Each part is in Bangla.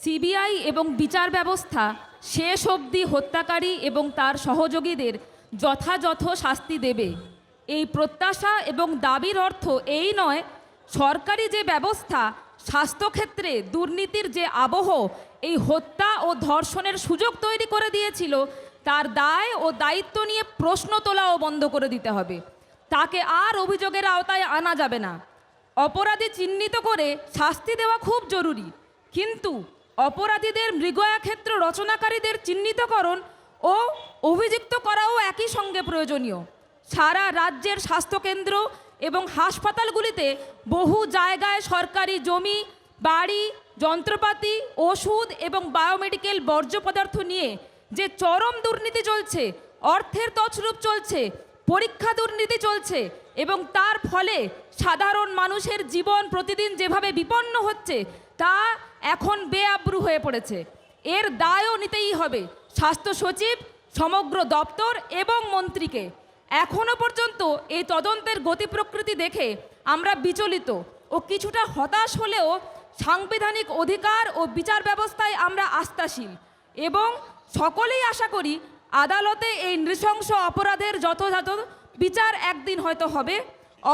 সিবিআই এবং বিচার ব্যবস্থা শেষ অবধি হত্যাকারী এবং তার সহযোগীদের যথাযথ শাস্তি দেবে। এই প্রত্যাশা এবং দাবির অর্থ এই নয় সরকারি যে ব্যবস্থা স্বাস্থ্যক্ষেত্রে দুর্নীতির যে আবহ এই হত্যা ও ধর্ষণের সুযোগ তৈরি করে দিয়েছিল তার দায় ও দায়িত্ব নিয়ে প্রশ্ন তোলাও বন্ধ করে দিতে হবে। তাকে আর অভিযোগের আওতায় আনা যাবে না। অপরাধী চিহ্নিত করে শাস্তি দেওয়া খুব জরুরি, কিন্তু অপরাধীদের মৃগয়া ক্ষেত্র রচনাকারীদের চিহ্নিতকরণ ও অভিযুক্ত করাও একই সঙ্গে প্রয়োজনীয়। সারা রাজ্যের স্বাস্থ্যকেন্দ্র এবং হাসপাতালগুলিতে বহু জায়গায় সরকারি জমি, বাড়ি, যন্ত্রপাতি, ওষুধ এবং বায়োমেডিকেল বর্জ্য পদার্থ নিয়ে যে চরম দুর্নীতি চলছে, অর্থের তছরূপ চলছে, পরীক্ষা দুর্নীতি চলছে এবং তার ফলে সাধারণ মানুষের জীবন প্রতিদিন যেভাবে বিপন্ন হচ্ছে তা এখন বেআব্রু হয়ে পড়েছে। এর দায়ও নিতেই হবে স্বাস্থ্য সচিব, সমগ্র দপ্তর এবং মন্ত্রীকে। এখনো পর্যন্ত এই তদন্তের গতি প্রকৃতি দেখে আমরা বিচলিত ও কিছুটা হতাশ হলেও সাংবিধানিক অধিকার ও বিচার ব্যবস্থায় আমরা আস্থাশীল এবং সকলেই আশা করি আদালতে এই নৃশংস অপরাধের যথাযথ বিচার একদিন হয়তো হবে।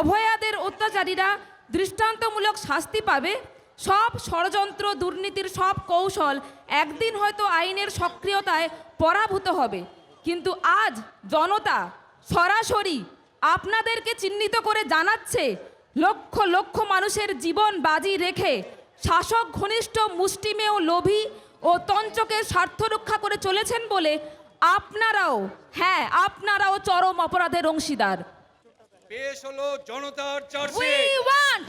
অভয়াদের অত্যাচারীরা দৃষ্টান্তমূলক শাস্তি পাবে। সব ষড়যন্ত্র, দুর্নীতির সব কৌশল একদিন হয়তো আইনের সক্রিয়তায় পরাভূত হবে। কিন্তু আজ জনতা সরাসরি আপনাদেরকে চিহ্নিত করে জানাচ্ছে লক্ষ লক্ষ মানুষের জীবন বাজি রেখে শাসক ঘনিষ্ঠ মুষ্টিমেয় লোভী ও তঞ্চকের স্বার্থ রক্ষা করে চলেছেন বলে আপনারাও চরম অপরাধের অংশীদার। পেশ হলো জনতার চার্জশিট। We want